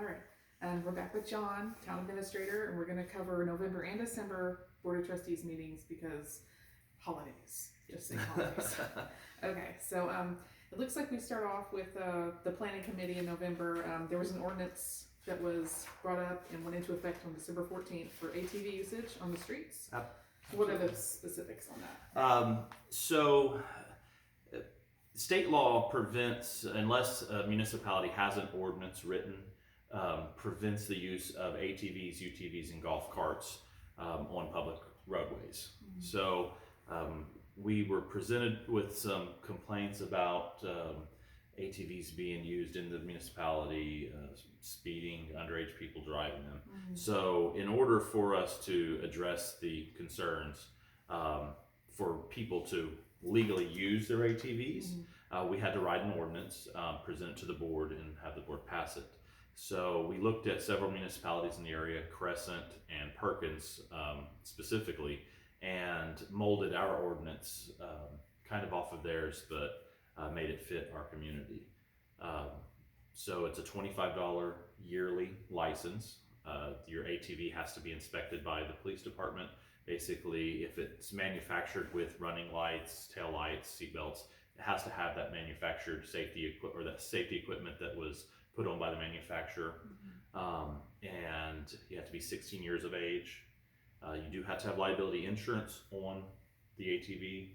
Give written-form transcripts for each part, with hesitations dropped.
All right. We're back with John, Town Administrator, and we're going to cover November and December Board of Trustees meetings because holidays. Just say holidays. Okay, so it looks like we start off with the Planning Committee in November. There was an ordinance that was brought up and went into effect on December 14th for ATV usage on the streets. What are the specifics on that? State law prevents, unless a municipality has an ordinance written, prevents the use of ATVs, UTVs, and golf carts on public roadways. Mm-hmm. So we were presented with some complaints about ATVs being used in the municipality, speeding, underage people driving them. Mm-hmm. So in order for us to address the concerns for people to legally use their ATVs, we had to write an ordinance, present it to the board, and have the board pass it. So we looked at several municipalities in the area, Crescent and Perkins specifically, and molded our ordinance kind of off of theirs, but made it fit our community. So it's a $25 yearly license. Your ATV has to be inspected by the police department. Basically, if it's manufactured with running lights, tail lights, seat belts, it has to have that manufactured safety equipment that was put on by the manufacturer. Mm-hmm. And you have to be 16 years of age. You do have to have liability insurance on the ATV,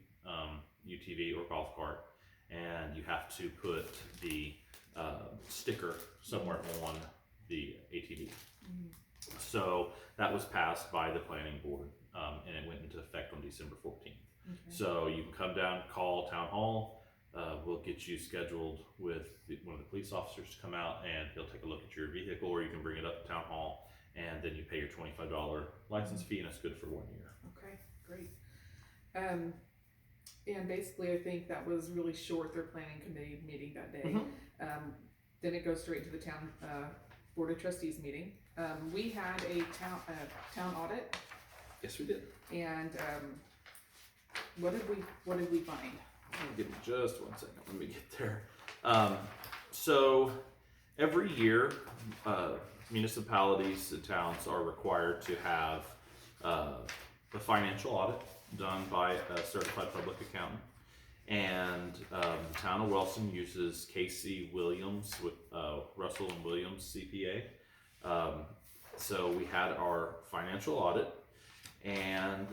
UTV, or golf cart, and you have to put the sticker somewhere on the ATV. Mm-hmm. So that was passed by the planning board, and it went into effect on December 14th. Okay. So you can come down, call town hall. We'll get you scheduled with one of the police officers to come out, and he'll take a look at your vehicle, or you can bring it up to town hall, and then you pay your $25 license fee, and it's good for 1 year. Okay, great. And basically, I think that was really short, their planning committee meeting that day. Mm-hmm. Then it goes straight to the town board of trustees meeting. We had a town audit. Yes, we did. And what did we find? Give me just 1 second. Let me get there. So every year, municipalities and towns are required to have a financial audit done by a certified public accountant. And the town of Wellston uses Casey Williams with Russell and Williams CPA. So we had our financial audit, and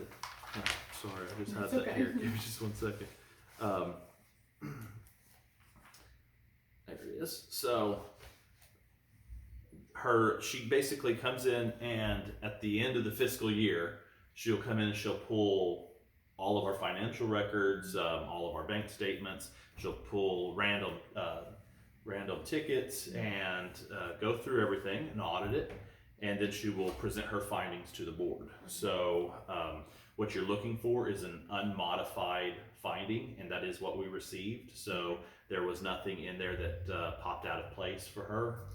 sorry, I just had that okay. Here. Give me just 1 second. There it is. So she basically comes in, and at the end of the fiscal year, she'll come in and she'll pull all of our financial records, all of our bank statements. She'll pull random tickets and go through everything and audit it, and then she will present her findings to the board. So what you're looking for is an unmodified finding, and that is what we received. So there was nothing in there that popped out of place for her.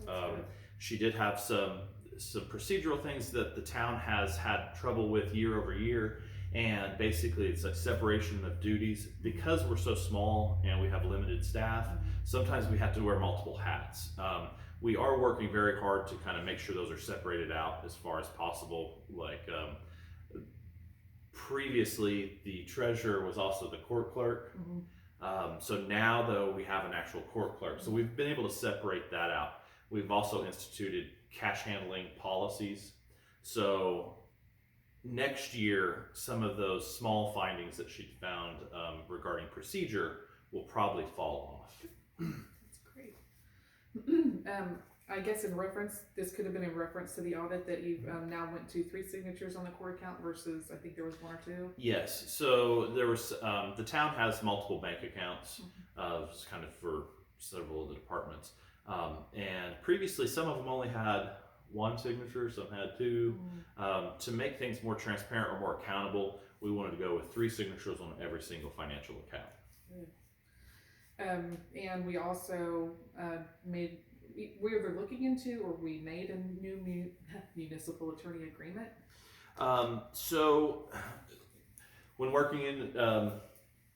She did have some procedural things that the town has had trouble with year over year, and basically it's like separation of duties. Because we're so small and we have limited staff, sometimes we have to wear multiple hats. We are working very hard to kind of make sure those are separated out as far as possible. Like previously, the treasurer was also the court clerk. Mm-hmm. So now, though, we have an actual court clerk. So we've been able to separate that out. We've also instituted cash handling policies. So next year, some of those small findings that she found regarding procedure will probably fall off. That's great. I guess this could have been in reference to the audit that you've now went to 3 signatures on the court account versus I think there was 1 or 2. Yes. So there was the town has multiple bank accounts, kind of for several of the departments. And previously, some of them only had 1 signature, some had 2. To make things more transparent or more accountable, we wanted to go with 3 signatures on every single financial account. And we also we either looking into or we made a new municipal attorney agreement. So when working in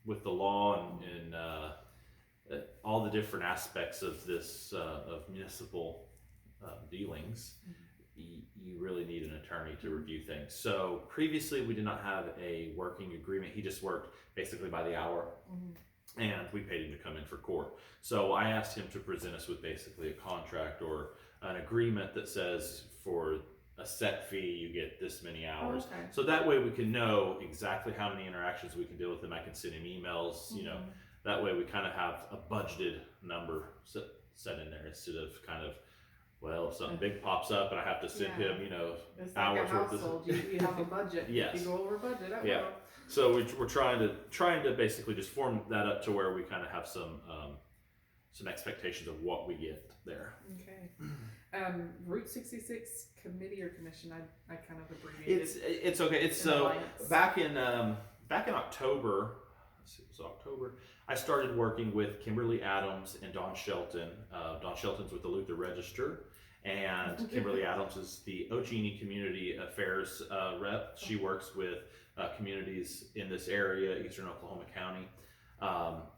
with the law and all the different aspects of this of municipal dealings, you really need an attorney to review things. So previously we did not have a working agreement. He just worked basically by the hour, and we paid him to come in for court. So I asked him to present us with basically a contract or an agreement that says for a set fee you get this many hours. Okay. So that way we can know exactly how many interactions we can deal with him. I can send him emails, you know, that way we kind of have a budgeted number set in there instead of kind of, well, if something big pops up and I have to send him, you know, it's hours like a worth household. You have a budget. Yes. If you go over budget, Yeah. So we're trying to basically just form that up to where we kind of have some expectations of what we get there. Okay. Route 66 committee or commission, I kind of abbreviated. It's okay. It's so alliance. back in October. Let's see, it was October. I started working with Kimberly Adams and Don Shelton. Don Shelton's with the Luther Register, and Kimberly Adams is the Ogini Community Affairs rep. She works with communities in this area, Eastern Oklahoma County.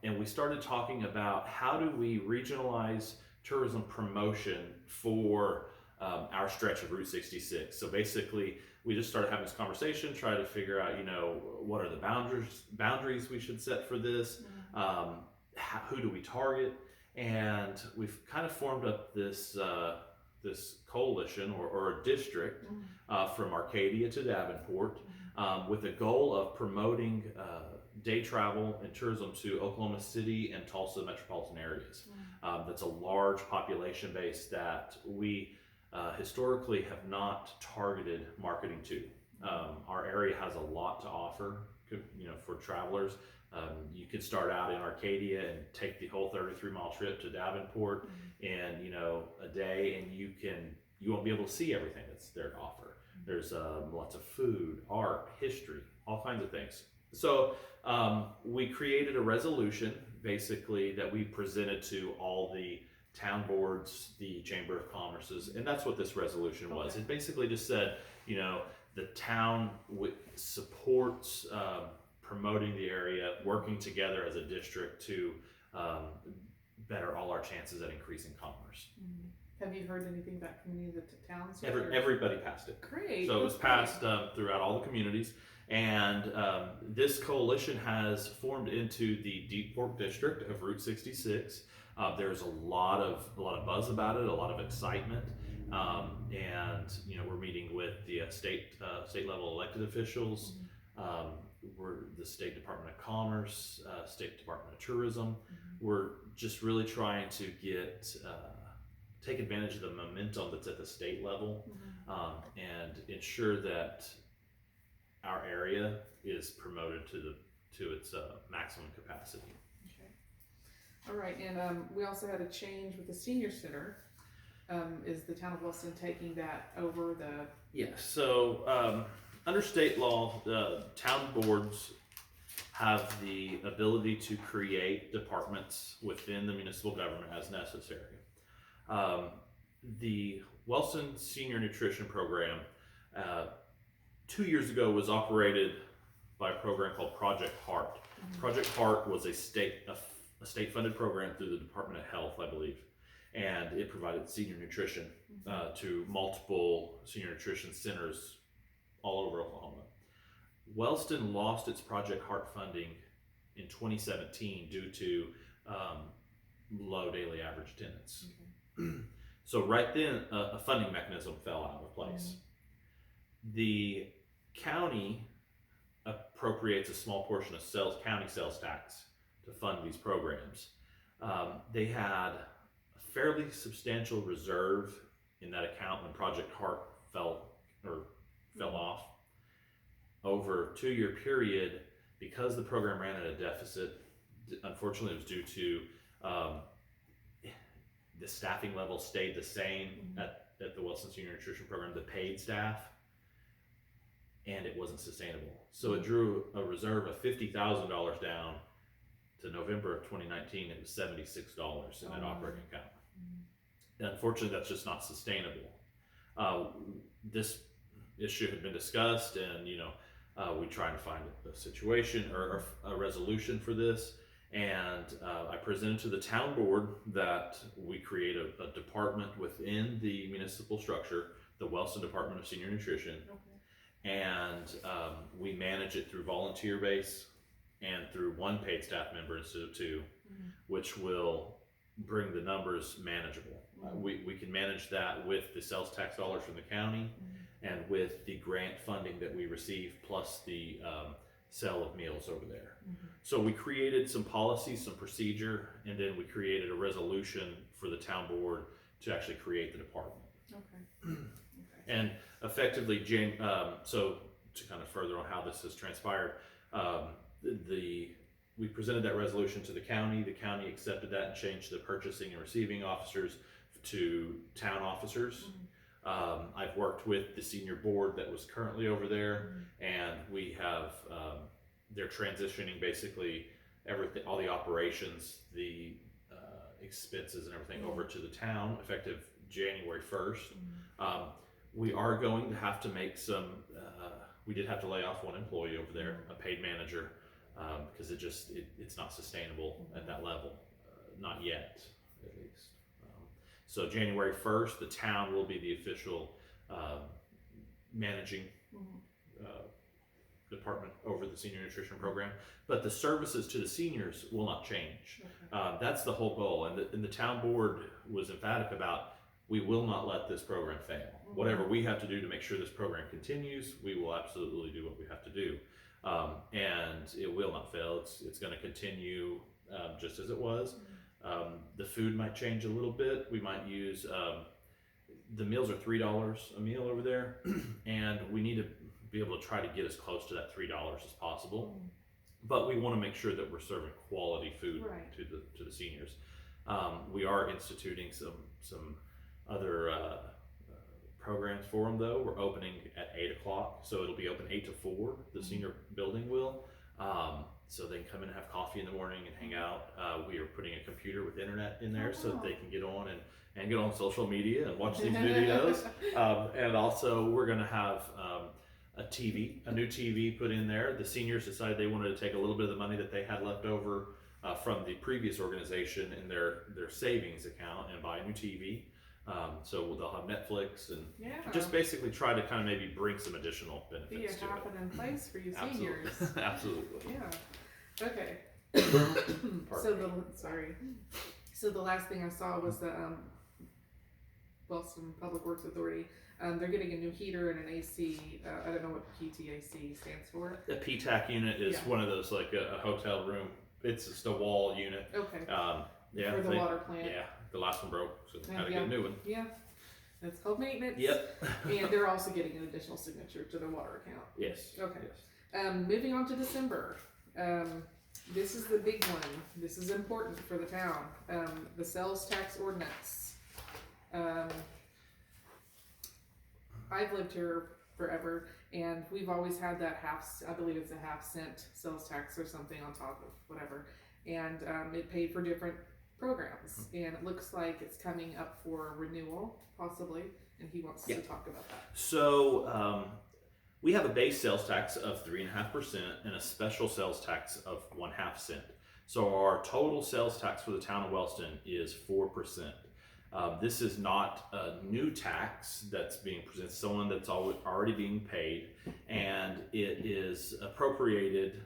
And we started talking about how do we regionalize tourism promotion for our stretch of Route 66. So basically, we just started having this conversation, try to figure out, you know, what are the boundaries we should set for this, who do we target, and we've kind of formed up this this coalition or a district from Arcadia to Davenport with the goal of promoting day travel and tourism to Oklahoma City and Tulsa metropolitan areas. That's a large population base that we historically have not targeted marketing to. Our area has a lot to offer, you know, for travelers. You could start out in Arcadia and take the whole 33-mile trip to Davenport in, you know, a day, and you won't be able to see everything that's there to offer. There's lots of food, art, history, all kinds of things. So we created a resolution basically that we presented to all the town boards, the Chamber of Commerce's, and that's what this resolution was. It basically just said, you know, the town supports promoting the area, working together as a district to better all our chances at increasing commerce. Have you heard anything back from any of the towns? Everybody passed it. Great. So it was passed throughout all the communities, and this coalition has formed into the Deep Fork district of Route 66. There's a lot of buzz about it, a lot of excitement, and you know, we're meeting with the state level elected officials. We're the State Department of Commerce, State Department of Tourism. We're just really trying to take advantage of the momentum that's at the state level, and ensure that our area is promoted to its maximum capacity. All right, and we also had a change with the senior center. Is the town of Wilson taking that over the? Yes. So under state law, the town boards have the ability to create departments within the municipal government as necessary. The Wilson Senior Nutrition Program 2 years ago was operated by a program called Project Heart. Project Heart was a state-funded program through the Department of Health, I believe, and it provided senior nutrition to multiple senior nutrition centers all over Oklahoma. Wellston lost its Project Heart funding in 2017 due to low daily average attendance. So right then, a funding mechanism fell out of place. The county appropriates a small portion of county sales tax to fund these programs. They had a fairly substantial reserve in that account when Project Heart fell off. Over a 2-year period, because the program ran at a deficit, unfortunately it was due to the staffing level stayed the same at the Wilson Senior Nutrition Program, the paid staff, and it wasn't sustainable. So it drew a reserve of $50,000 down to November of 2019. It was $76 in that operating account. Unfortunately, that's just not sustainable. This issue had been discussed, and we tried to find a situation or a resolution for this, And I presented to the town board that we create a department within the municipal structure, the Wellston Department of Senior Nutrition, and we manage it through volunteer base and through one paid staff member instead of two, which will bring the numbers manageable. We can manage that with the sales tax dollars from the county and with the grant funding that we receive, plus the sale of meals over there. So we created some policies, some procedure, and then we created a resolution for the town board to actually create the department. And effectively, so to kind of further on how this has transpired, we presented that resolution to the county. The county accepted that and changed the purchasing and receiving officers to town officers. I've worked with the senior board that was currently over there, and we have they're transitioning basically everything, all the operations, the expenses and everything over to the town effective January 1st. We are going to have to make some, we did have to lay off one employee over there, a paid manager, because it's not sustainable at that level, not yet, at least. So January 1st, the town will be the official managing department over the senior nutrition program, but the services to the seniors will not change. That's the whole goal, and the town board was emphatic about, we will not let this program fail. Whatever we have to do to make sure this program continues, we will absolutely do what we have to do. And it will not fail. It's going to continue just as it was. The food might change a little bit. We might use, the meals are $3 a meal over there, and we need to be able to try to get as close to that $3 as possible. But we want to make sure that we're serving quality food to the seniors. We are instituting some other programs for them, though. We're opening at 8 o'clock, so it'll be open 8 to 4. The senior building will. So they can come in and have coffee in the morning and hang out. We are putting a computer with internet in there so that they can get on and get on social media and watch these videos. And also we're going to have a new TV put in there. The seniors decided they wanted to take a little bit of the money that they had left over from the previous organization in their savings account and buy a new TV. So they'll have Netflix and just basically try to kind of maybe bring some additional benefits be a happening place for you Absolutely. seniors. Absolutely. Yeah. Okay. So the last thing I saw was the Boston Public Works Authority. They're getting a new heater and an AC. I don't know what PTAC stands for. A PTAC unit is one of those, like a hotel room. It's just a wall unit. Okay. For the water plant. Yeah, the last one broke, so they had to get a new one. Yeah, that's called maintenance. Yep. And they're also getting an additional signature to their water account. Yes. Okay. Yes. Moving on to December. This is the big one. This is important for the town. The sales tax ordinance. I've lived here forever, and we've always had that I believe it's a half-cent sales tax or something on top of whatever. And it paid for different programs, and it looks like it's coming up for renewal, possibly, and he wants to talk about that. So we have a base sales tax of 3.5% and a special sales tax of 1/2 cent. So our total sales tax for the town of Wellston is 4%. This is not a new tax that's being presented, someone that's already being paid, and it is appropriated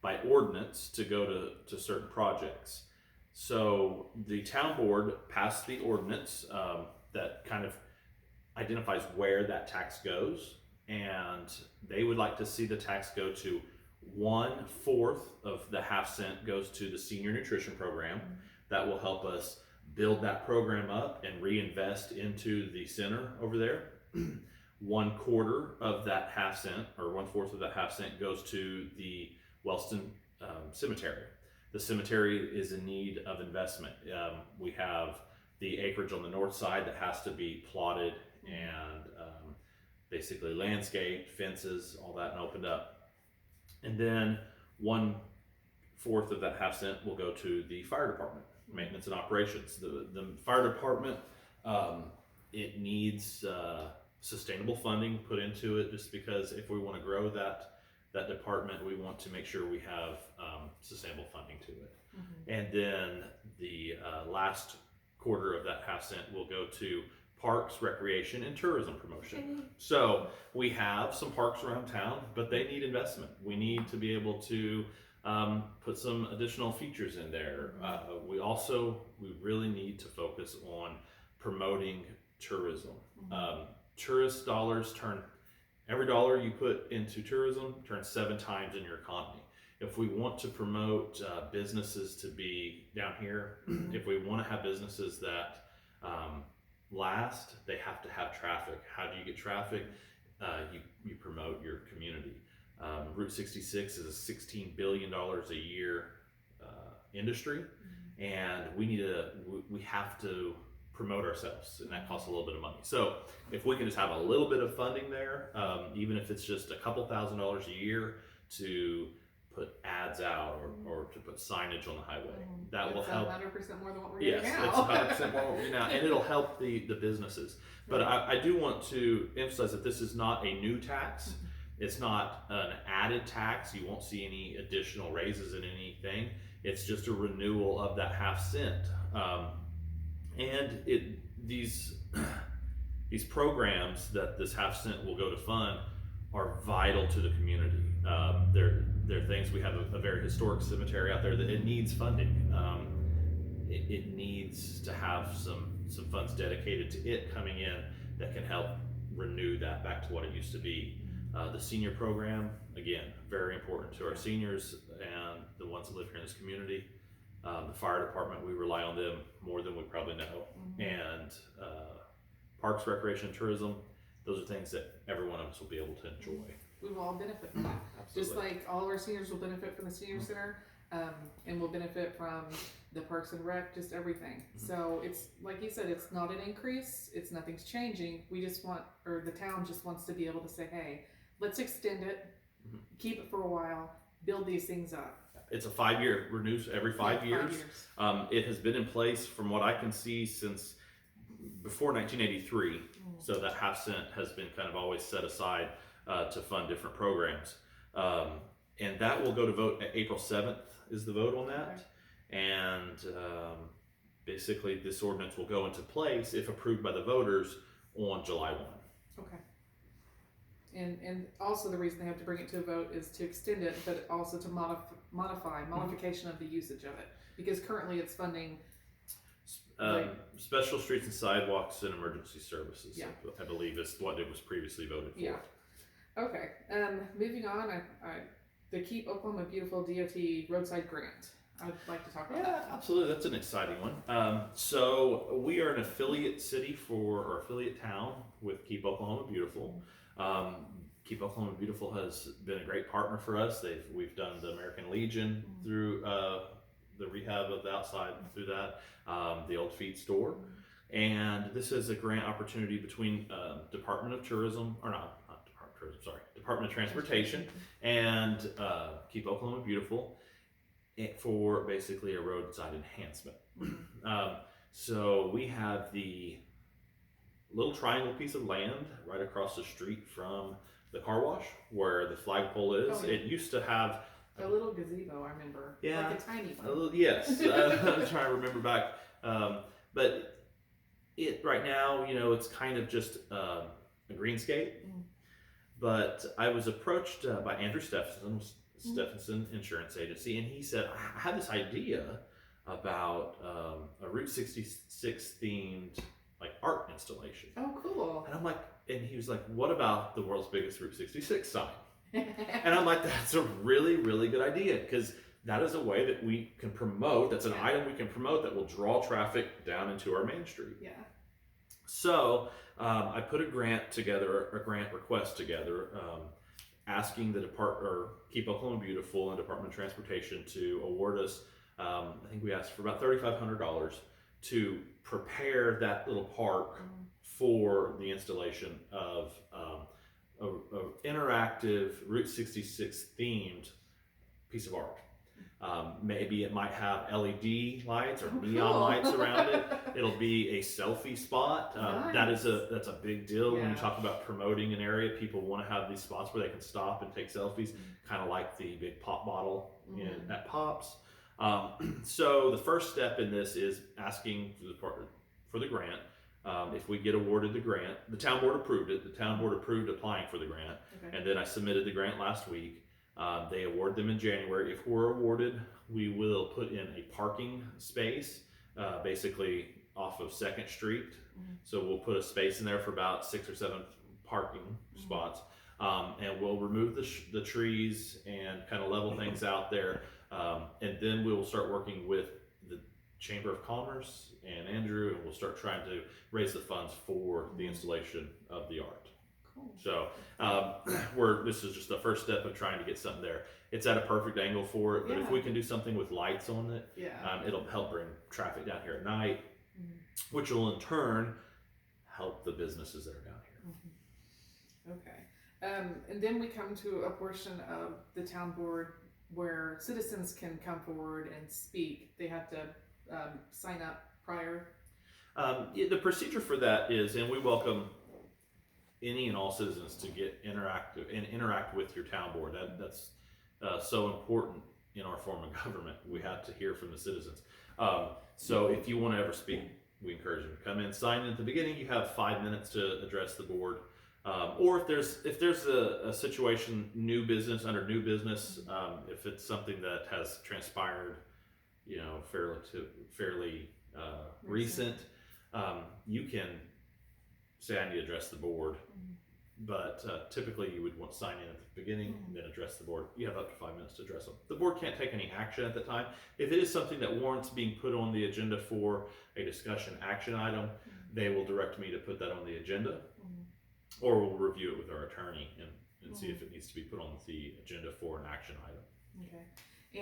by ordinance to go to certain projects. So the town board passed the ordinance that kind of identifies where that tax goes, and they would like to see the tax go to 1/4 of the 1/2 cent goes to the senior nutrition program. That will help us build that program up and reinvest into the center over there. 1/4 of that 1/2 cent, or 1/4 of that 1/2 cent, goes to the Wellston Cemetery. The cemetery is in need of investment. We have the acreage on the north side that has to be plotted and basically landscaped, fences, all that, and opened up. And then 1/4 of that 1/2 cent will go to the fire department, maintenance and operations. The fire department, it needs sustainable funding put into it, just because if we want to grow that that department, we want to make sure we have sustainable funding to it. Mm-hmm. And then the last quarter of that half cent will go to parks, recreation, and tourism promotion. So we have some parks around town, but they need investment. We need to be able to put some additional features in there. We really need to focus on promoting tourism. Tourist dollars every dollar you put into tourism turns 7 times in your economy. If we want to promote businesses to be down here, if we want to have businesses that last, they have to have traffic. How do you get traffic? You promote your community. Route 66 is a $16 billion a year industry, and we have to promote ourselves, and that costs a little bit of money. So if we can just have a little bit of funding there, even if it's just a couple $1,000s a year to put ads out or to put signage on the highway, that will help. 100% more than what we're getting now. Yes, it's 100% more than what we're getting now, and it'll help the businesses. But I do want to emphasize that this is not a new tax. It's not an added tax. You won't see any additional raises in anything. It's just a renewal of that half cent. And these programs that this half cent will go to fund are vital to the community. They're things. We have a very historic cemetery out there that it needs funding. It needs to have some funds dedicated to it coming in that can help renew that back to what it used to be. The senior program, again, very important to our seniors and the ones that live here in this community. The fire department, we rely on them more than we probably know. And parks, recreation, and tourism, those are things that every one of us will be able to enjoy. We will all benefit from that. Just like all of our seniors will benefit from the senior center, and will benefit from the Parks and Rec, just everything. So it's like you said, it's not an increase. Nothing's changing. We just the town just wants to be able to say, hey, let's extend it, keep it for a while, build these things up. It's a 5-year, renews every 5 years. It has been in place, from what I can see, since before 1983. So that half cent has been kind of always set aside to fund different programs. And that will go to vote at April 7th is the vote on that. Okay. And basically this ordinance will go into place if approved by the voters on July 1. Okay. And also the reason they have to bring it to a vote is to extend it, but also to modification of the usage of it, because currently it's funding special streets and sidewalks and emergency services. Yeah. I believe is what it was previously voted for. Yeah. Okay. Moving on, the Keep Oklahoma Beautiful DOT roadside grant. I'd like to talk about that. Yeah, absolutely. That's an exciting one. So we are an affiliate city or affiliate town with Keep Oklahoma Beautiful. Keep Oklahoma Beautiful has been a great partner for us. We've done the American Legion through the rehab of the outside through that, the old feed store. And this is a grant opportunity between Department of Tourism, or not Department of Tourism, sorry, Department of Transportation and Keep Oklahoma Beautiful for basically a roadside enhancement. So we have the little triangle piece of land right across the street from the car wash where the flagpole is. Oh, yeah. It used to have a little gazebo, I remember. Yeah. Like a tiny one. Yes. I'm trying to remember back. But it right now, it's kind of just a greenscape. But I was approached by Andrew Stephenson Insurance Agency, and he said, I had this idea about a Route 66 themed art installation. Oh, cool. And I'm like, and he was like, what about the world's biggest Route 66 sign? And I'm like, that's a really, really good idea, because that is a way that we can promote, that's an item we can promote that will draw traffic down into our main street. Yeah. So I put a grant request together, asking the Keep Oklahoma Beautiful and Department of Transportation to award us, I think we asked for about $3,500 to prepare that little park for the installation of a interactive Route 66 themed piece of art. Maybe it might have LED lights or Oh, neon cool. lights around it. It'll be a selfie spot. Nice. That's a big deal when you Yeah. talk about promoting an area. People want to have these spots where they can stop and take selfies, kind of like the big pop bottle at Pops. So the first step in this is asking for the grant. If we get awarded the grant, the town board approved it. The town board approved applying for the grant, Okay. and then I submitted the grant last week. They award them in January. If we're awarded, we will put in a parking space, basically off of 2nd Street. So we'll put a space in there for about 6 or 7 parking spots, and we'll remove the trees and kind of level things out there. And then we will start working with the Chamber of Commerce and Andrew, and we'll start trying to raise the funds for the installation of the art. Cool. So this is just the first step of trying to get something there. It's at a perfect angle for it, but if Yeah. we can do something with lights on it, Yeah. it'll help bring traffic down here at night, which will in turn help the businesses that are down here. Okay. And then we come to a portion of the town board where citizens can come forward and speak. They have to sign up prior. The procedure for that is, and we welcome any and all citizens to get interactive and interact with your town board. That's so important in our form of government. We have to hear from the citizens. So if you want to ever speak, we encourage you to come in, sign in at the beginning. You have 5 minutes to address the board. Or if there's a situation, new business, if it's something that has transpired, fairly recent, you can say I need to address the board. But typically you would want to sign in at the beginning and then address the board. You have up to 5 minutes to address them. The board can't take any action at the time. If it is something that warrants being put on the agenda for a discussion action item, they will direct me to put that on the agenda, or we'll review it with our attorney and see if it needs to be put on the agenda for an action item. Okay.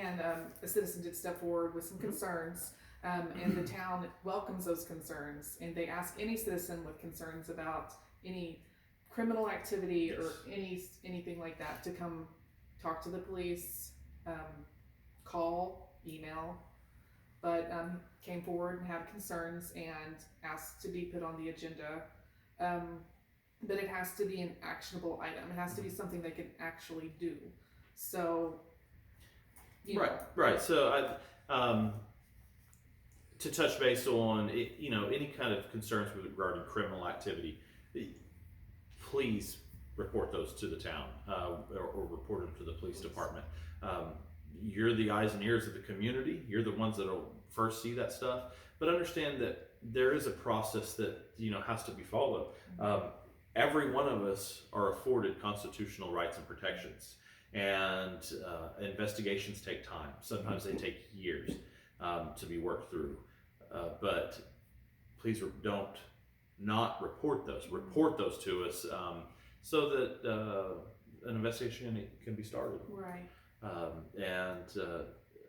And a citizen did step forward with some concerns, and the town welcomes those concerns, and they ask any citizen with concerns about any criminal activity or anything like that to come talk to the police, call, email, but came forward and had concerns and asked to be put on the agenda. But it has to be an actionable item. It has to be something they can actually do. So, Right. So to touch base on any kind of concerns regarding criminal activity, please report those to the town or report them to the police department. You're the eyes and ears of the community. You're the ones that will first see that stuff. But understand that there is a process that has to be followed. Every one of us are afforded constitutional rights and protections, and investigations take time. Sometimes they take years to be worked through. But please don't not report those. Report those to us so that an investigation can be started. Right. And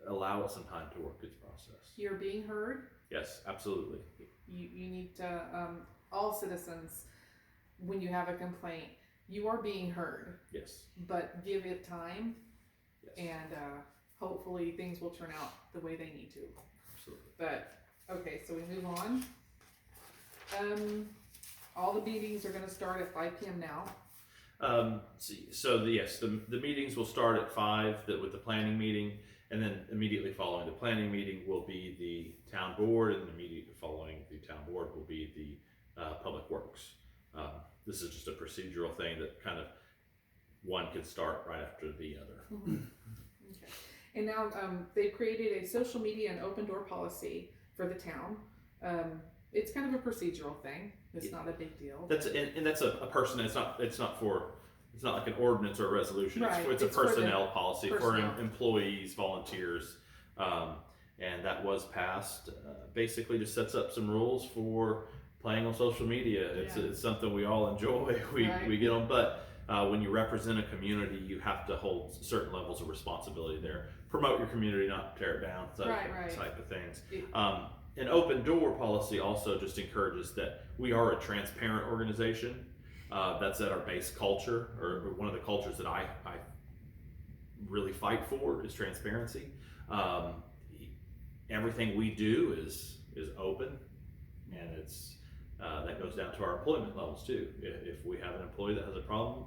allow it some time to work its process. You're being heard. Yes, absolutely. You need to, all citizens, when you have a complaint, you are being heard. Yes. But give it time, Yes. and hopefully things will turn out the way they need to. Absolutely. But, okay, so we move on. All the meetings are going to start at 5 p.m. now. The meetings will start at 5 with the planning meeting, and then immediately following the planning meeting will be the town board, and immediately following the town board will be the public works. This is just a procedural thing that kind of one can start right after the other. Okay. And now they've created a social media and open door policy for the town. It's kind of a procedural thing. It's not a big deal. That's a person. It's not like an ordinance or a resolution. Right. It's a personnel for policy for employees, volunteers, and that was passed. Basically, just sets up some rules for playing on social media. It's something we all enjoy. We get on, but when you represent a community, you have to hold certain levels of responsibility there. Promote your community, not tear it down. Type of things. An open door policy also just encourages that we are a transparent organization. That's at our base culture, or one of the cultures that I really fight for is transparency. Everything we do is open, and it's that goes down to our employment levels too. If we have an employee that has a problem,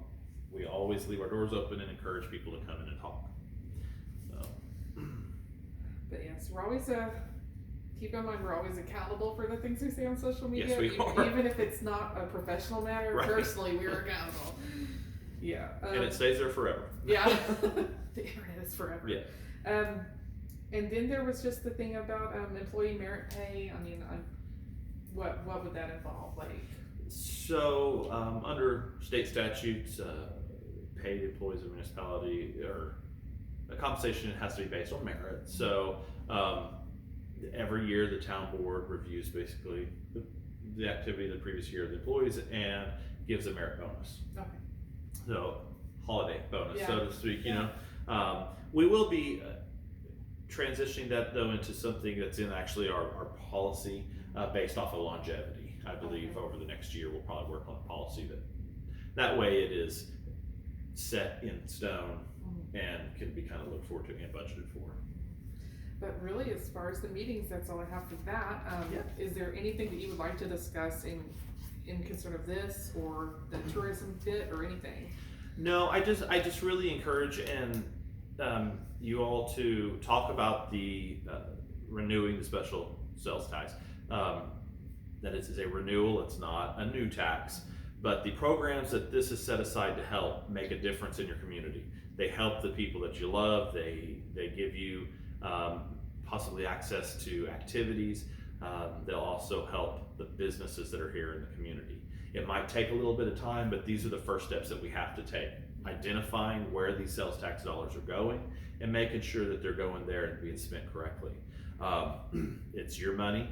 we always leave our doors open and encourage people to come in and talk. So. But yes, we're always keep in mind we're always accountable for the things we say on social media. Yes, we are. Even if it's not a professional matter, Right. Personally we are accountable. Yeah. And it stays there forever. Yeah. The internet is forever. Yeah. And then there was just the thing about employee merit pay. I mean, what would that involve? Like, so under state statutes, paid employees of a municipality or a compensation has to be based on merit. So every year the town board reviews basically the activity of the previous year of the employees and gives a merit bonus. okay. So holiday bonus, Yeah. so to speak. You know, we will be transitioning that though into something that's in actually our policy based off of longevity. I believe over the next year we'll probably work on a policy that way it is set in stone and can be kind of looked forward to and budgeted for. But really, as far as the meetings, that's all I have for that. Yeah. Is there anything that you would like to discuss in concern of this or the tourism bit or anything? No, I just really encourage and you all to talk about the renewing the special sales tax. That is a renewal, it's not a new tax, but the programs that this is set aside to help make a difference in your community. They help the people that you love, they give you possibly access to activities. They'll also help the businesses that are here in the community. It might take a little bit of time, but these are the first steps that we have to take. Identifying where these sales tax dollars are going and making sure that they're going there and being spent correctly. It's your money,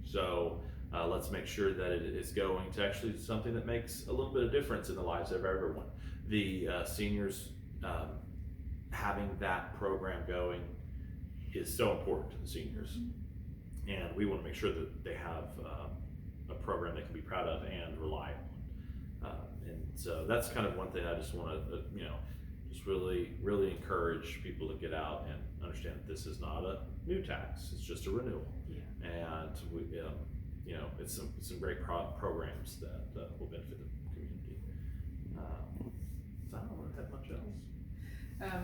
so let's make sure that it is going to actually something that makes a little bit of difference in the lives of everyone. The seniors having that program going is so important to the seniors, and we want to make sure that they have a program they can be proud of and rely on. And so that's kind of one thing I just want to, just really encourage people to get out and understand that this is not a new tax; it's just a renewal. Yeah. And we, it's some great programs that will benefit the community. So I don't really have much else.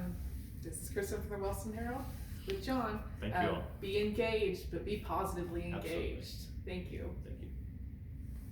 This is Kristen from the Wilson Herald with John. Thank you all. Be engaged, but be positively engaged. Absolutely. Thank you. Thank you.